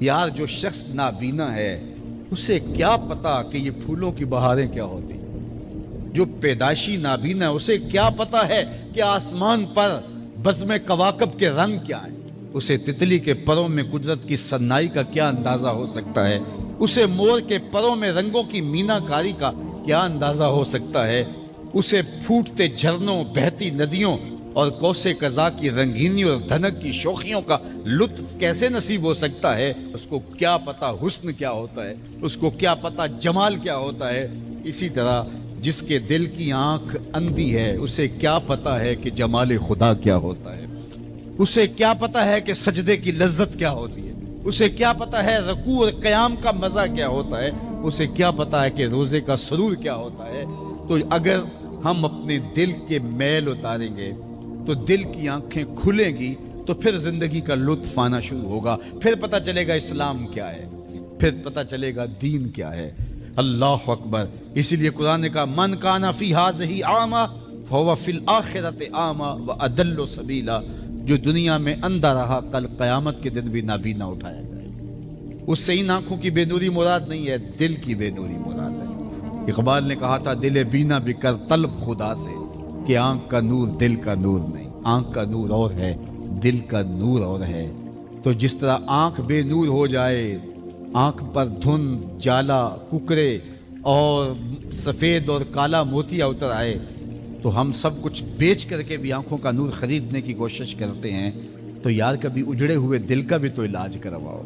یار جو شخص نابینا ہے اسے کیا پتا کہ یہ پھولوں کی بہاریں کیا ہوتی ہیں؟ جو پیدائشی نابینا ہے اسے کیا پتا ہے کہ آسمان پر بزم کواکب کے رنگ کیا ہیں؟ اسے تتلی کے پروں میں قدرت کی صنائی کا کیا اندازہ ہو سکتا ہے؟ اسے مور کے پروں میں رنگوں کی مینا کاری کا کیا اندازہ ہو سکتا ہے؟ اسے پھوٹتے جھرنوں، بہتی ندیوں اور کوسے قضا کی رنگینی اور دھنک کی شوخیوں کا لطف کیسے نصیب ہو سکتا ہے؟ اس کو کیا پتا حسن کیا ہوتا ہے؟ اس کو کیا پتا جمال کیا ہوتا ہے؟ اسی طرح جس کے دل کی آنکھ اندھی ہے اسے کیا پتا ہے کہ جمال خدا کیا ہوتا ہے؟ اسے کیا پتا ہے کہ سجدے کی لذت کیا ہوتی ہے؟ اسے کیا پتا ہے رکوع اور قیام کا مزہ کیا ہوتا ہے؟ اسے کیا پتا ہے کہ روزے کا سرور کیا ہوتا ہے؟ تو اگر ہم اپنے دل کے میل اتاریں گے تو دل کی آنکھیں کھلیں گی، تو پھر زندگی کا لطف آنا شروع ہوگا، پھر پتہ چلے گا اسلام کیا ہے، پھر پتہ چلے گا دین کیا ہے۔ اللہ اکبر۔ اسی لیے قرآن نے کہا من کان فی ہذہ اعمی فہو فی الآخرۃ اعمی واضل سبیلا۔ جو دنیا میں اندھا رہا کل قیامت کے دن بھی نابینا اٹھایا جائے گا۔ اس سے ان آنکھوں کی بے نوری مراد نہیں ہے، دل کی بے نوری مراد ہے۔ اقبال نے کہا تھا دل بینا بھی کر طلب خدا سے، کہ آنکھ کا نور دل کا نور نہیں، آنکھ کا نور اور ہے، دل کا نور اور ہے۔ تو جس طرح آنکھ بے نور ہو جائے، آنکھ پر دھند، جالا، ککرے اور سفید اور کالا موتیا اتر آئے، تو ہم سب کچھ بیچ کر کے بھی آنکھوں کا نور خریدنے کی کوشش کرتے ہیں۔ تو یار کبھی اجڑے ہوئے دل کا بھی تو علاج کرواؤ۔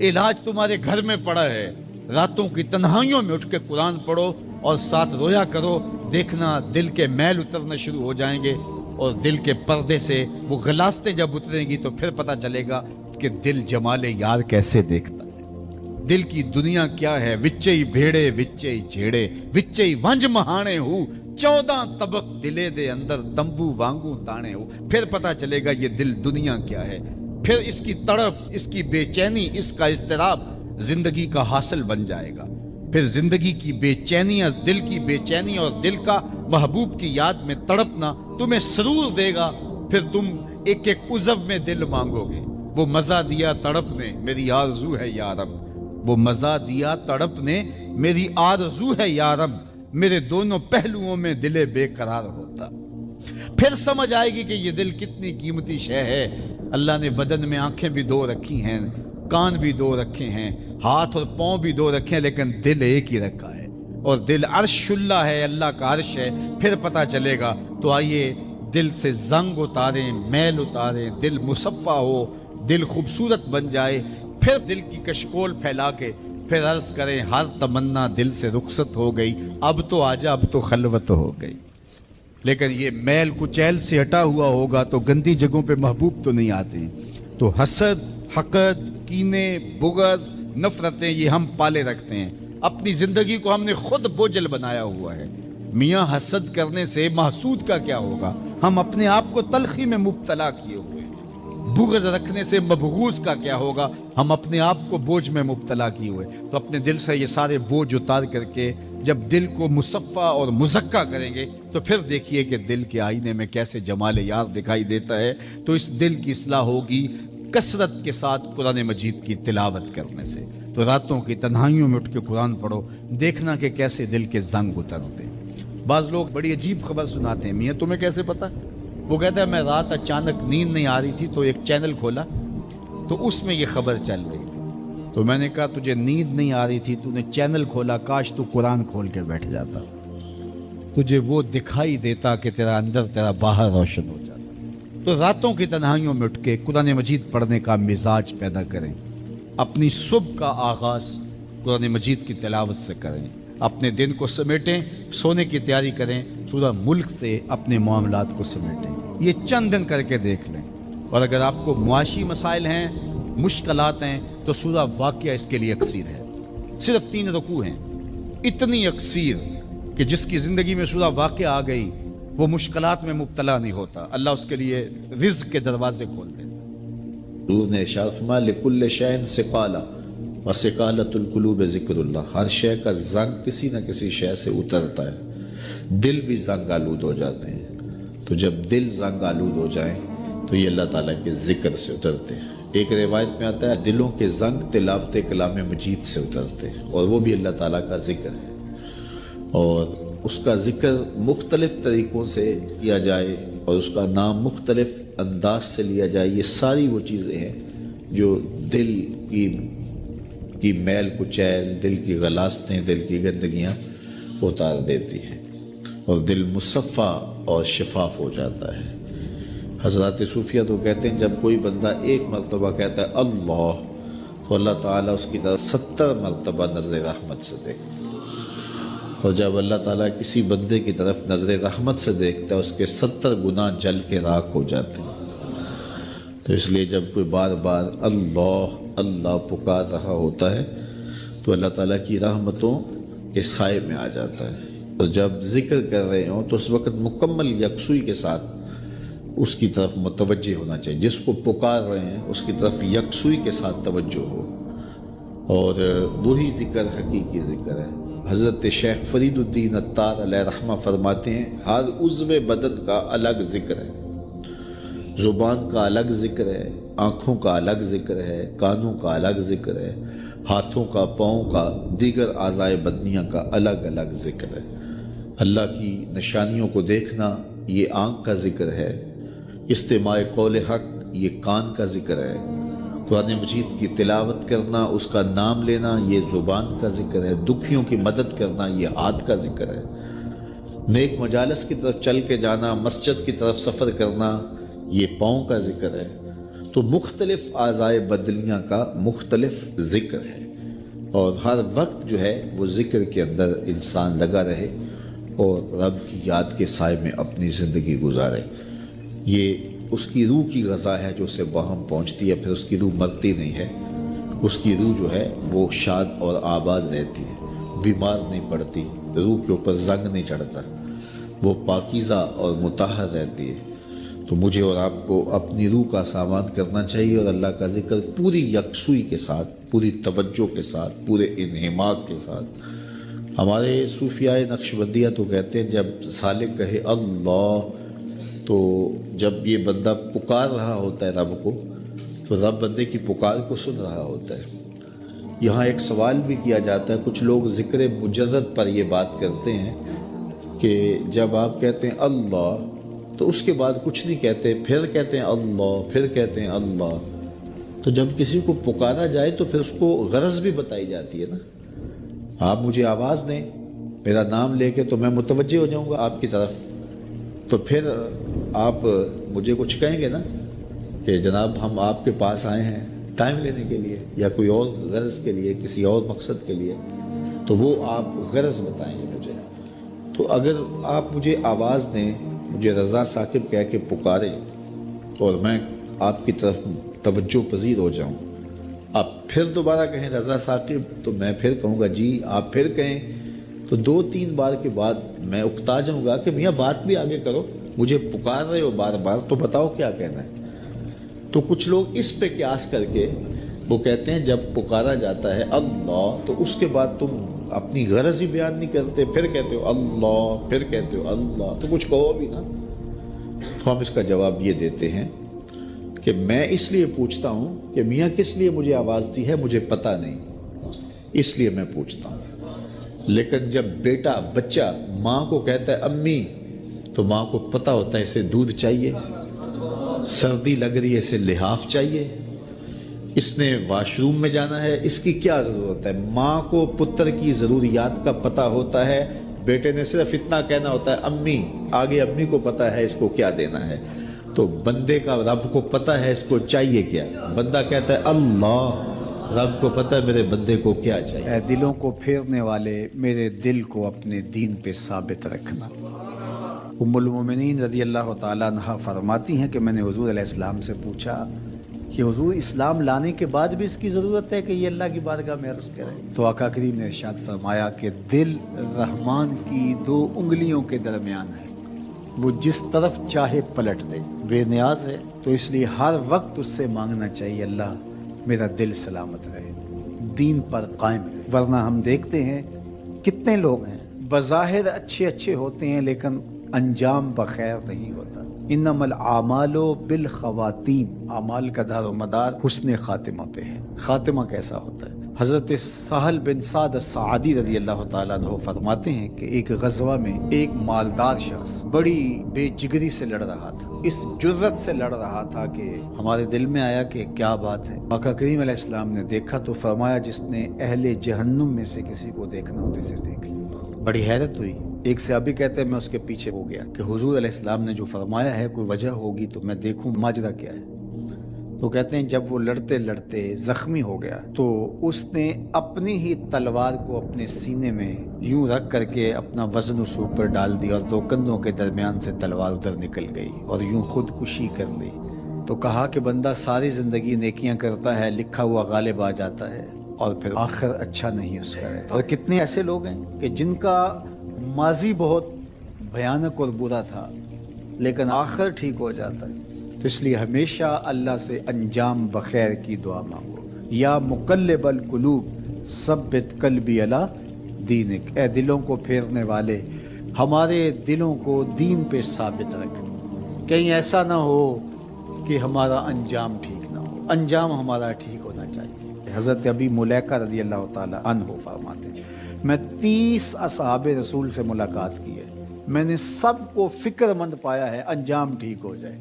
علاج تمہارے گھر میں پڑا ہے۔ راتوں کی تنہائیوں میں اٹھ کے قرآن پڑھو اور ساتھ رویا کرو، دیکھنا دل کے میل اترنا شروع ہو جائیں گے، اور دل کے پردے سے وہ غلاستیں جب اتریں گی تو پھر پتہ چلے گا کہ دل جمال یار کیسے دیکھتا ہے، دل کی دنیا کیا ہے۔ وچے ہی بھیڑے وچے ہی جھیڑے وچے ہی ونج مہانے ہو، 14 طبق دلے دے اندر تمبو وانگو تانے ہو۔ پھر پتہ چلے گا یہ دل دنیا کیا ہے، پھر اس کی تڑپ، اس کی بے چینی، اس کا اضطراب زندگی کا حاصل بن جائے گا۔ پھر زندگی کی بے چینی اور دل کی بے چینی اور دل کا محبوب کی یاد میں تڑپنا تمہیں سرور دے گا۔ پھر تم ایک ایک عضو میں دل مانگو گے۔ وہ مزہ دیا تڑپ نے میری آرزو ہے یا رب، وہ مزہ دیا تڑپ نے میری آرزو ہے یا رب، میرے دونوں پہلوؤں میں دل بے قرار ہوتا۔ پھر سمجھ آئے گی کہ یہ دل کتنی قیمتی شے ہے۔ اللہ نے بدن میں آنکھیں بھی دو رکھی ہیں، کان بھی دو رکھے ہیں، ہاتھ اور پاؤں بھی دو رکھے ہیں، لیکن دل ایک ہی رکھا ہے، اور دل عرش اللہ ہے، اللہ کا عرش ہے۔ پھر پتہ چلے گا۔ تو آئیے دل سے زنگ اتاریں، میل اتاریں، دل مصفا ہو، دل خوبصورت بن جائے، پھر دل کی کشکول پھیلا کے پھر عرض کریں ہر تمنا دل سے رخصت ہو گئی، اب تو آجا، اب تو خلوت ہو گئی۔ لیکن یہ میل کچیل سے ہٹا ہوا ہوگا تو گندی جگہوں پہ محبوب تو نہیں آتی۔ تو حسد، حقد، کینے، بغض، نفرتیں یہ ہم پالے رکھتے ہیں۔ اپنی زندگی کو ہم نے خود بوجھل بنایا ہوا ہے۔ میاں حسد کرنے سے محسود کا کیا ہوگا؟ ہم اپنے آپ کو تلخی میں مبتلا کیے ہوئے ہیں۔ بغض رکھنے سے مبغوض کا کیا ہوگا؟ ہم اپنے آپ کو بوجھ میں مبتلا کیے ہوئے۔ تو اپنے دل سے یہ سارے بوجھ اتار کر کے جب دل کو مصفا اور مزکا کریں گے تو پھر دیکھیے کہ دل کے آئینے میں کیسے جمال یار دکھائی دیتا ہے۔ تو اس دل کی اصلاح ہوگی کثرت کے ساتھ قرآن مجید کی تلاوت کرنے سے۔ تو راتوں کی تنہائیوں میں اٹھ کے قرآن پڑھو، دیکھنا کہ کیسے دل کے زنگ اترتے ہیں۔ بعض لوگ بڑی عجیب خبر سناتے ہیں، میاں تمہیں کیسے پتا؟ وہ کہتا ہے میں رات اچانک نیند نہیں آ رہی تھی تو ایک چینل کھولا تو اس میں یہ خبر چل رہی تھی۔ تو میں نے کہا تجھے نیند نہیں آ رہی تھی، تو نے چینل کھولا، کاش تو قرآن کھول کے بیٹھ جاتا، تجھے وہ دکھائی دیتا کہ تیرا اندر تیرا باہر روشن ہو جاتا۔ تو راتوں کی تنہائیوں میں اٹھ کے قرآن مجید پڑھنے کا مزاج پیدا کریں، اپنی صبح کا آغاز قرآن مجید کی تلاوت سے کریں، اپنے دن کو سمیٹیں، سونے کی تیاری کریں، سورہ ملک سے اپنے معاملات کو سمیٹیں۔ یہ چند دن کر کے دیکھ لیں۔ اور اگر آپ کو معاشی مسائل ہیں، مشکلات ہیں، تو سورہ واقعہ اس کے لیے اکسیر ہے۔ صرف 3 رکوع ہیں، اتنی اکسیر کہ جس کی زندگی میں سورہ واقعہ آ گئی وہ مشکلات میں مبتلا نہیں ہوتا، اللہ اس کے لیے رزق کے دروازے کھول دے۔ حضور نے ارشاد فرمایا لکل شیء ثقالہ وثقالۃ القلوب ذکر اللہ، ہر شے کا زنگ کسی نہ کسی شے سے اترتا ہے۔ دل بھی زنگ آلود ہو جاتے ہیں، تو جب دل زنگ آلود ہو جائیں تو یہ اللہ تعالیٰ کے ذکر سے اترتے ہیں۔ ایک روایت میں آتا ہے دلوں کے زنگ تلاوت کلام مجید سے اترتے ہیں، اور وہ بھی اللہ تعالیٰ کا ذکر ہے، اور اس کا ذکر مختلف طریقوں سے کیا جائے اور اس کا نام مختلف انداز سے لیا جائے، یہ ساری وہ چیزیں ہیں جو دل کی میل کچیل، دل کی غلاستیں، دل کی گندگیاں اتار دیتی ہیں اور دل مصفہ اور شفاف ہو جاتا ہے۔ حضرات صوفیہ تو کہتے ہیں جب کوئی بندہ ایک مرتبہ کہتا ہے اللہ، تو اللہ تعالیٰ اس کی طرف 70 مرتبہ نظر رحمت سے دیکھتا ہے، اور جب اللہ تعالیٰ کسی بندے کی طرف نظر رحمت سے دیکھتا ہے اس کے 70 گناہ جل کے راکھ ہو جاتے ہیں۔ تو اس لیے جب کوئی بار بار اللہ اللہ پکار رہا ہوتا ہے تو اللہ تعالیٰ کی رحمتوں کے سائے میں آ جاتا ہے، اور جب ذکر کر رہے ہوں تو اس وقت مکمل یکسوئی کے ساتھ اس کی طرف متوجہ ہونا چاہیے، جس کو پکار رہے ہیں اس کی طرف یکسوئی کے ساتھ توجہ ہو، اور وہی ذکر حقیقی ذکر ہے۔ حضرت شیخ فرید الدین عطار علیہ رحمہ فرماتے ہیں ہر عضو بدن کا الگ ذکر ہے، زبان کا الگ ذکر ہے، آنکھوں کا الگ ذکر ہے، کانوں کا الگ ذکر ہے، ہاتھوں کا، پاؤں کا، دیگر اعضائے بدنیاں کا الگ الگ ذکر ہے۔ اللہ کی نشانیوں کو دیکھنا یہ آنکھ کا ذکر ہے، استماع قول حق یہ کان کا ذکر ہے، قرآن مجید کی تلاوت کرنا، اس کا نام لینا یہ زبان کا ذکر ہے، دکھیوں کی مدد کرنا یہ ہاتھ کا ذکر ہے، نیک مجالس کی طرف چل کے جانا، مسجد کی طرف سفر کرنا یہ پاؤں کا ذکر ہے۔ تو مختلف اعضائے بدنیاں کا مختلف ذکر ہے، اور ہر وقت جو ہے وہ ذکر کے اندر انسان لگا رہے اور رب کی یاد کے سائے میں اپنی زندگی گزارے۔ یہ اس کی روح کی غذا ہے جو اسے وہاں پہنچتی ہے، پھر اس کی روح مرتی نہیں ہے، اس کی روح جو ہے وہ شاد اور آباد رہتی ہے، بیمار نہیں پڑتی، روح کے اوپر زنگ نہیں چڑھتا، وہ پاکیزہ اور مطہر رہتی ہے۔ تو مجھے اور آپ کو اپنی روح کا سامان کرنا چاہیے اور اللہ کا ذکر پوری یکسوئی کے ساتھ، پوری توجہ کے ساتھ، پورے انہماک کے ساتھ۔ ہمارے صوفیاء نقشبندیہ تو کہتے ہیں جب سالک کہے اللہ، تو جب یہ بندہ پکار رہا ہوتا ہے رب کو، تو رب بندے کی پکار کو سن رہا ہوتا ہے۔ یہاں ایک سوال بھی کیا جاتا ہے، کچھ لوگ ذکر مجرد پر یہ بات کرتے ہیں کہ جب آپ کہتے ہیں اللہ تو اس کے بعد کچھ نہیں کہتے، پھر کہتے ہیں اللہ، پھر کہتے ہیں اللہ۔ تو جب کسی کو پکارا جائے تو پھر اس کو غرض بھی بتائی جاتی ہے نا، آپ مجھے آواز دیں میرا نام لے کے تو میں متوجہ ہو جاؤں گا آپ کی طرف، تو پھر آپ مجھے کچھ کہیں گے نا کہ جناب ہم آپ کے پاس آئے ہیں ٹائم لینے کے لیے یا کوئی اور غرض کے لیے، کسی اور مقصد کے لیے، تو وہ آپ غرض بتائیں گے مجھے۔ تو اگر آپ مجھے آواز دیں، مجھے رضا ثاقب کہہ کے پکاریں اور میں آپ کی طرف توجہ پذیر ہو جاؤں، آپ پھر دوبارہ کہیں رضا ثاقب، تو میں پھر کہوں گا جی، آپ پھر کہیں، تو 2-3 بار کے بعد میں اکتا جاؤں گا کہ میاں بات بھی آگے کرو، مجھے پکار رہے ہو بار بار تو بتاؤ کیا کہنا ہے۔ تو کچھ لوگ اس پہ قیاس کر کے وہ کہتے ہیں جب پکارا جاتا ہے اللہ تو اس کے بعد تم اپنی غرض ہی بیان نہیں کرتے، پھر کہتے ہو اللہ، پھر کہتے ہو اللہ، تو کچھ کہو بھی نا۔ تو ہم اس کا جواب یہ دیتے ہیں کہ میں اس لیے پوچھتا ہوں کہ میاں کس لیے مجھے آواز دی ہے مجھے پتہ نہیں، اس لیے میں پوچھتا ہوں۔ لیکن جب بیٹا بچہ ماں کو کہتا ہے امی، تو ماں کو پتہ ہوتا ہے اسے دودھ چاہیے، سردی لگ رہی ہے اسے لحاف چاہیے، اس نے واش روم میں جانا ہے، اس کی کیا ضرورت ہے۔ ماں کو پتر کی ضروریات کا پتہ ہوتا ہے، بیٹے نے صرف اتنا کہنا ہوتا ہے امی، آگے امی کو پتہ ہے اس کو کیا دینا ہے۔ تو بندے کا رب کو پتہ ہے اس کو چاہیے کیا، بندہ کہتا ہے اللہ، رب کو پتہ ہے میرے بندے کو کیا چاہیے۔ اے دلوں کو پھیرنے والے، میرے دل کو اپنے دین پہ ثابت رکھنا۔ ام المومنین رضی اللہ تعالیٰ عنہ فرماتی ہیں کہ میں نے حضور علیہ السلام سے پوچھا کہ حضور اسلام لانے کے بعد بھی اس کی ضرورت ہے کہ یہ اللہ کی بارگاہ میں عرض کرے؟ تو آقا کریم نے ارشاد فرمایا کہ دل رحمان کی 2 انگلیوں کے درمیان ہے، وہ جس طرف چاہے پلٹ دے، بے نیاز ہے، تو اس لیے ہر وقت اس سے مانگنا چاہیے اللہ میرا دل سلامت رہے، دین پر قائم رہے۔ ورنہ ہم دیکھتے ہیں کتنے لوگ ہیں بظاہر اچھے ہوتے ہیں لیکن انجام بخیر نہیں ہوتا۔ انما الاعمال بالخواتیم، اعمال کا دار و مدار حسن خاتمہ پہ ہے۔ خاتمہ کیسا ہوتا ہے؟ حضرت سہل بن سعد الساعدی رضی اللہ تعالیٰ عنہ فرماتے ہیں کہ ایک غزوہ میں ایک مالدار شخص بڑی بے جگری سے لڑ رہا تھا، اس جرت سے لڑ رہا تھا کہ ہمارے دل میں آیا کہ کیا بات ہے۔ آقا کریم علیہ السلام نے دیکھا تو فرمایا جس نے اہل جہنم میں سے کسی کو دیکھنا ہو تو اسے دیکھ لیں۔ بڑی حیرت ہوئی۔ ایک صحابی کہتے ہیں میں اس کے پیچھے ہو گیا کہ حضور علیہ السلام نے جو فرمایا ہے کوئی وجہ ہوگی تو میں دیکھوں ماجرا کیا ہے۔ تو کہتے ہیں جب وہ لڑتے لڑتے زخمی ہو گیا تو اس نے اپنی ہی تلوار کو اپنے سینے میں یوں رکھ کر کے اپنا وزن اس اوپر ڈال دیا اور دو کندھوں کے درمیان سے تلوار ادھر نکل گئی اور یوں خودکشی کر لی۔ تو کہا کہ بندہ ساری زندگی نیکیاں کرتا ہے، لکھا ہوا غالب آ جاتا ہے اور پھر آخر اچھا نہیں اس کا رہتا۔ اور کتنے ایسے لوگ ہیں کہ جن کا ماضی بہت بھیانک اور برا تھا لیکن آخر ٹھیک ہو جاتا ہے۔ تو اس لیے ہمیشہ اللہ سے انجام بخیر کی دعا مانگو۔ یا مقلب القلوب ثبت قلبی علی دینک، اے دلوں کو پھیرنے والے ہمارے دلوں کو دین پہ ثابت رکھ، کہیں ایسا نہ ہو کہ ہمارا انجام ٹھیک نہ ہو، انجام ہمارا ٹھیک ہونا چاہیے۔ حضرت ابی ملیکہ رضی اللہ تعالیٰ عنہ فرماتے ہیں میں 30 اصحاب رسول سے ملاقات کی ہے، میں نے سب کو فکر مند پایا ہے انجام ٹھیک ہو جائے۔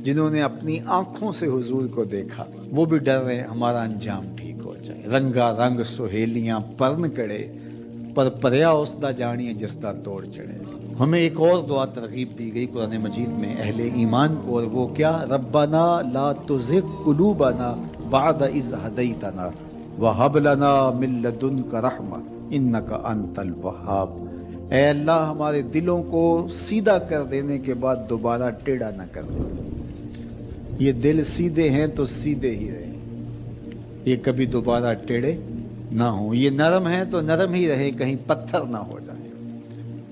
جنہوں نے اپنی آنکھوں سے حضور کو دیکھا وہ بھی ڈر رہے ہمارا انجام ٹھیک ہو جائے۔ رنگا رنگ سہیلیاں پرن کڑے پر پریا اس دا جانیے جس دا توڑ چڑھے۔ ہمیں ایک اور دعا ترغیب دی گئی قرآن مجید میں اہل ایمان کو، اور وہ کیا؟ ربنا لا تزغ قلوبنا بعد اذ ہدیتنا وہب لنا من لدنک رحمہ انک انت الوہاب۔ اے اللہ ہمارے دلوں کو سیدھا کر دینے کے بعد دوبارہ ٹیڑھا نہ کر دے۔ یہ دل سیدھے ہیں تو سیدھے ہی رہیں، یہ کبھی دوبارہ ٹیڑھے نہ ہوں۔ یہ نرم ہیں تو نرم ہی رہیں، کہیں پتھر نہ ہو جائیں۔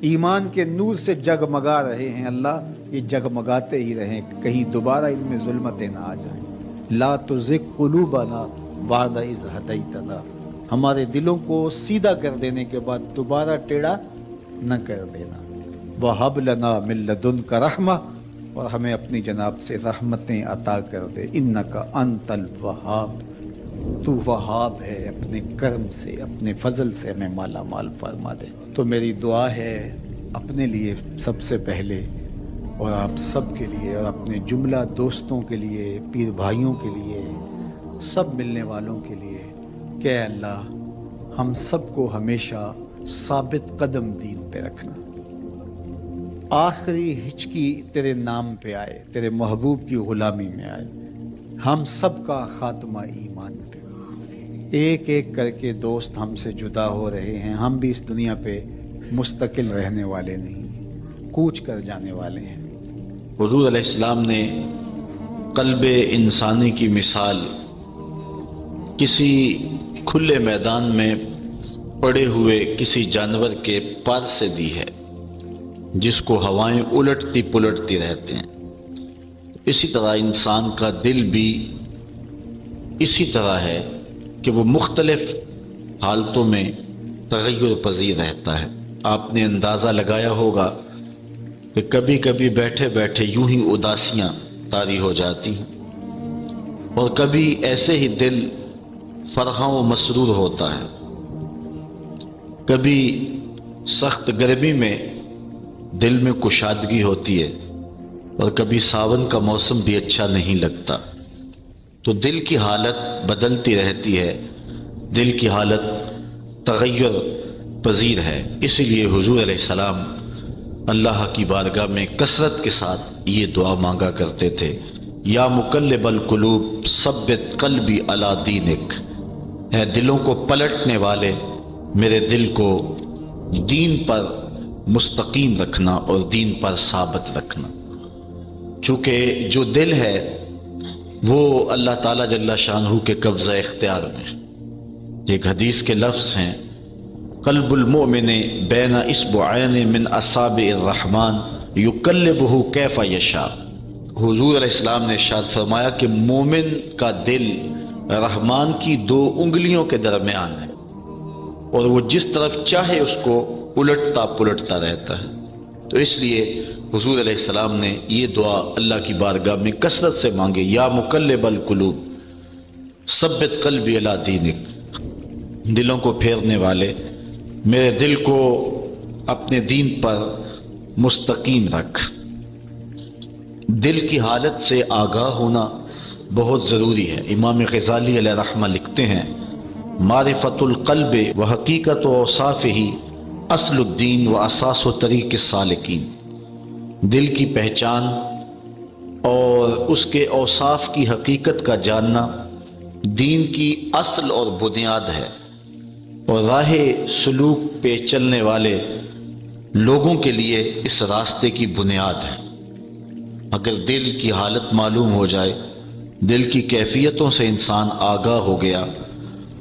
ایمان کے نور سے جگمگا رہے ہیں اللہ، یہ جگمگاتے ہی رہیں، کہیں دوبارہ ان میں ظلمتیں نہ آ جائیں۔ لا تزغ قلوبنا بعد اذ ہدیتنا، ہمارے دلوں کو سیدھا کر دینے کے بعد دوبارہ ٹیڑھا نہ کر دینا۔ وَهَبْ لَنَا مِن لَدُنْكَ رَحْمَةً، اور ہمیں اپنی جناب سے رحمتیں عطا کر دے۔ اِنَّكَ أَنْتَ الْوَهَّابُ، تو وہاب ہے، اپنے کرم سے اپنے فضل سے ہمیں مالا مال فرما دے۔ تو میری دعا ہے اپنے لیے سب سے پہلے اور آپ سب کے لیے اور اپنے جملہ دوستوں کے لیے، پیر بھائیوں کے لیے، سب ملنے والوں کے لیے کہ اے اللہ ہم سب کو ہمیشہ ثابت قدم دین پہ رکھنا، آخری ہچکی تیرے نام پہ آئے، تیرے محبوب کی غلامی میں آئے، ہم سب کا خاتمہ ایمان پہ۔ ایک ایک کر کے دوست ہم سے جدا ہو رہے ہیں، ہم بھی اس دنیا پہ مستقل رہنے والے نہیں ہیں، کوچ کر جانے والے ہیں۔ حضور علیہ السلام نے قلب انسانی کی مثال کسی کھلے میدان میں پڑے ہوئے کسی جانور کے پر سے دی ہے جس کو ہوائیں الٹتی پلٹتی رہتے ہیں۔ اسی طرح انسان کا دل بھی اسی طرح ہے کہ وہ مختلف حالتوں میں تغیر پذیر رہتا ہے۔ آپ نے اندازہ لگایا ہوگا کہ کبھی کبھی بیٹھے بیٹھے یوں ہی اداسیاں طاری ہو جاتی ہیں، اور کبھی ایسے ہی دل فرحاں و مسرور ہوتا ہے۔ کبھی سخت گرمی میں دل میں کشادگی ہوتی ہے اور کبھی ساون کا موسم بھی اچھا نہیں لگتا۔ تو دل کی حالت بدلتی رہتی ہے، دل کی حالت تغیر پذیر ہے۔ اسی لیے حضور علیہ السلام اللہ کی بارگاہ میں کثرت کے ساتھ یہ دعا مانگا کرتے تھے، یا مقلب القلوب ثبت قلبی علی دینک، اے دلوں کو پلٹنے والے میرے دل کو دین پر مستقیم رکھنا اور دین پر ثابت رکھنا۔ چونکہ جو دل ہے وہ اللہ تعالیٰ جل شانہ کے قبضہ اختیار میں۔ ایک حدیث کے لفظ ہیں، قلب المؤمن بین اصبعین من اصابع الرحمن یقلبہ کیف یشاء۔ حضور علیہ السلام نے ارشاد فرمایا کہ مومن کا دل رحمان کی 2 انگلیوں کے درمیان ہے اور وہ جس طرف چاہے اس کو الٹتا پلٹتا رہتا ہے۔ تو اس لیے حضور علیہ السلام نے یہ دعا اللہ کی بارگاہ میں کثرت سے مانگے، یا مقلب القلوب ثبت قلبی علی دینک، دلوں کو پھیرنے والے میرے دل کو اپنے دین پر مستقیم رکھ۔ دل کی حالت سے آگاہ ہونا بہت ضروری ہے۔ امام غزالی علیہ رحمہ لکھتے ہیں، معرفت القلب و حقیقت و اوصافہ اصل الدین و اساس و طریق السالکین، دل کی پہچان اور اس کے اوصاف کی حقیقت کا جاننا دین کی اصل اور بنیاد ہے، اور راہ سلوک پہ چلنے والے لوگوں کے لیے اس راستے کی بنیاد ہے۔ اگر دل کی حالت معلوم ہو جائے، دل کی کیفیتوں سے انسان آگاہ ہو گیا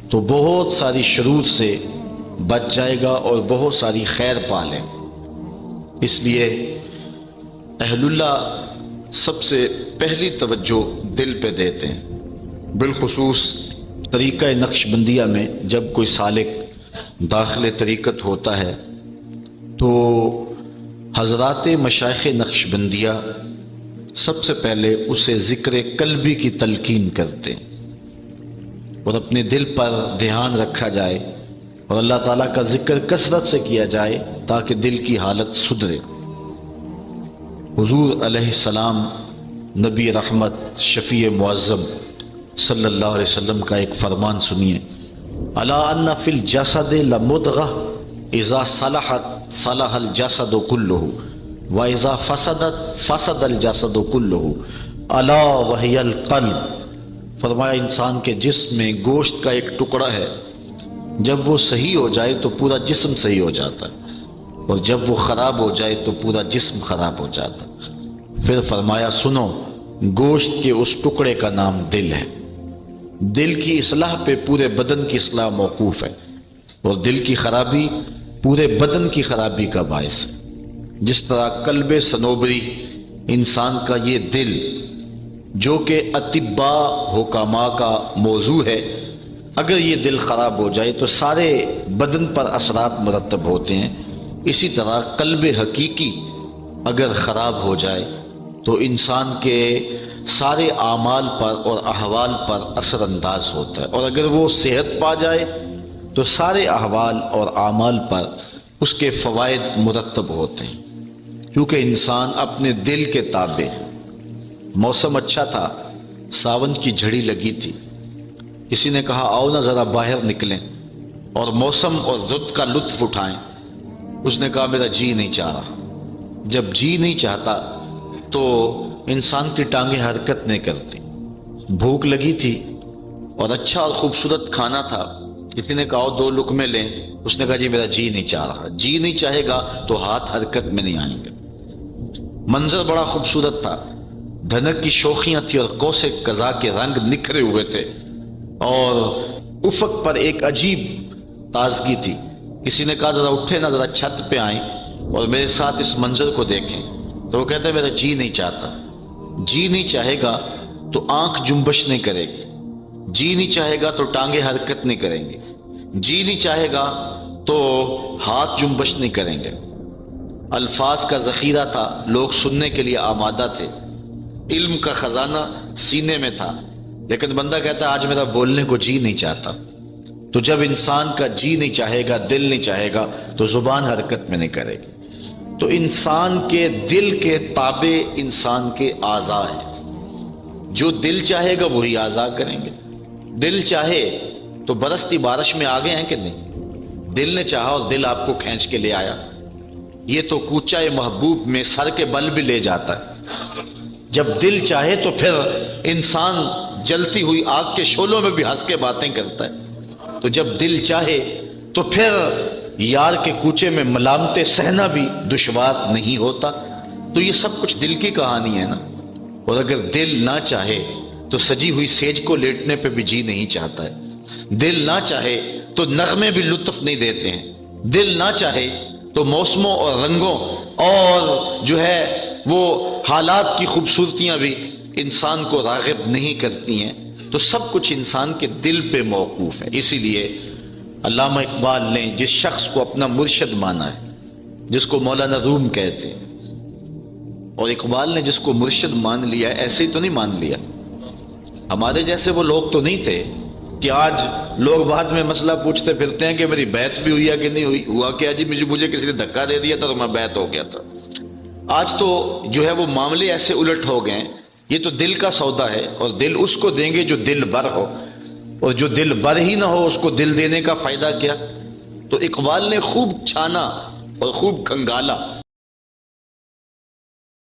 تو بہت ساری شرور سے بچ جائے گا اور بہت ساری خیر پا لے۔ اس لیے اہل اللہ سب سے پہلی توجہ دل پہ دیتے ہیں۔ بالخصوص طریقہ نقش بندیہ میں جب کوئی سالک داخل طریقت ہوتا ہے تو حضرات مشائخ نقش بندیہ سب سے پہلے اسے ذکر قلبی کی تلقین کرتے ہیں، اور اپنے دل پر دھیان رکھا جائے اور اللہ تعالیٰ کا ذکر کثرت سے کیا جائے تاکہ دل کی حالت سدھرے۔ حضور علیہ السلام نبی رحمت شفیع معظم صلی اللہ علیہ وسلم کا ایک فرمان سنیے، الا ان فی الجسد لمضغہ اذا صلحت صلح الجسد کلہ واذا فسدت فسد الجسد کلہ الا وہی القلب۔ فرمایا انسان کے جسم میں گوشت کا ایک ٹکڑا ہے، جب وہ صحیح ہو جائے تو پورا جسم صحیح ہو جاتا ہے، اور جب وہ خراب ہو جائے تو پورا جسم خراب ہو جاتا ہے۔ پھر فرمایا سنو، گوشت کے اس ٹکڑے کا نام دل ہے۔ دل کی اصلاح پہ پورے بدن کی اصلاح موقوف ہے، اور دل کی خرابی پورے بدن کی خرابی کا باعث ہے۔ جس طرح قلب صنوبری انسان کا یہ دل جو کہ اطباء حکماء کا موضوع ہے، اگر یہ دل خراب ہو جائے تو سارے بدن پر اثرات مرتب ہوتے ہیں، اسی طرح قلب حقیقی اگر خراب ہو جائے تو انسان کے سارے اعمال پر اور احوال پر اثر انداز ہوتا ہے، اور اگر وہ صحت پا جائے تو سارے احوال اور اعمال پر اس کے فوائد مرتب ہوتے ہیں، کیونکہ انسان اپنے دل کے تابع ہے۔ موسم اچھا تھا، ساون کی جھڑی لگی تھی، کسی نے کہا آؤ نا ذرا باہر نکلیں اور موسم اور رت کا لطف اٹھائیں۔ اس نے کہا میرا جی نہیں چاہ رہا۔ جب جی نہیں چاہتا تو انسان کی ٹانگیں حرکت نہیں کرتی۔ بھوک لگی تھی اور اچھا اور خوبصورت کھانا تھا، کسی نے کہا دو لقمے لیں، اس نے کہا جی میرا جی نہیں چاہ رہا۔ جی نہیں چاہے گا تو ہاتھ حرکت میں نہیں آئیں گے۔ منظر بڑا خوبصورت تھا، دھنک کی شوخیاں تھی اور قوس قزح کے رنگ نکھرے ہوئے تھے، اور افق پر ایک عجیب تازگی تھی۔ کسی نے کہا ذرا اٹھے نا، ذرا چھت پہ آئیں اور میرے ساتھ اس منظر کو دیکھیں، تو وہ کہتا ہے میرا جی نہیں چاہتا۔ جی نہیں چاہے گا تو آنکھ جنبش نہیں کرے گی، جی نہیں چاہے گا تو ٹانگیں حرکت نہیں کریں گے، جی نہیں چاہے گا تو ہاتھ جنبش نہیں کریں گے۔ الفاظ کا ذخیرہ تھا، لوگ سننے کے لیے آمادہ تھے، علم کا خزانہ سینے میں تھا، لیکن بندہ کہتا ہے آج میرا بولنے کو جی نہیں چاہتا۔ تو جب انسان کا جی نہیں چاہے گا، دل نہیں چاہے گا، تو زبان حرکت میں نہیں کرے گی۔ تو انسان کے دل کے تابع انسان کے اعضاء ہیں، جو دل چاہے گا وہی اعضاء کریں گے۔ دل چاہے تو برستی بارش میں آگے ہیں کہ نہیں؟ دل نے چاہا اور دل آپ کو کھینچ کے لے آیا۔ یہ تو کوچہ محبوب میں سر کے بل بھی لے جاتا ہے۔ جب دل چاہے تو پھر انسان جلتی ہوئی آگ کے شعلوں میں بھی ہنس کے باتیں کرتا ہے۔ تو جب دل چاہے تو پھر یار کے کوچے میں ملامتیں سہنا بھی دشوار نہیں ہوتا۔ تو یہ سب کچھ دل کی کہانی ہے نا۔ اور اگر دل نہ چاہے تو سجی ہوئی سیج کو لیٹنے پہ بھی جی نہیں چاہتا ہے۔ دل نہ چاہے تو نغمے بھی لطف نہیں دیتے ہیں۔ دل نہ چاہے تو موسموں اور رنگوں اور جو ہے وہ حالات کی خوبصورتیاں بھی انسان کو راغب نہیں کرتی ہیں۔ تو سب کچھ انسان کے دل پہ موقوف ہے۔ اسی لیے علامہ اقبال نے جس شخص کو اپنا مرشد مانا ہے جس کو مولانا روم کہتے ہیں، اور اقبال نے جس کو مرشد مان لیا ایسے ہی تو نہیں مان لیا. ہمارے جیسے وہ لوگ تو نہیں تھے کہ آج لوگ بعد میں مسئلہ پوچھتے پھرتے ہیں کہ میری بیعت بھی ہوئی ہے کہ نہیں ہوئی. ہوا کیا جی، مجھے کسی نے دھکا دے دیا تھا تو میں بیعت ہو گیا تھا. آج تو جو ہے وہ معاملے ایسے الٹ ہو گئے ہیں. یہ تو دل کا سودا ہے، اور دل اس کو دیں گے جو دل بر ہو، اور جو دل بر ہی نہ ہو اس کو دل دینے کا فائدہ کیا. تو اقبال نے خوب چھانا اور خوب کھنگالا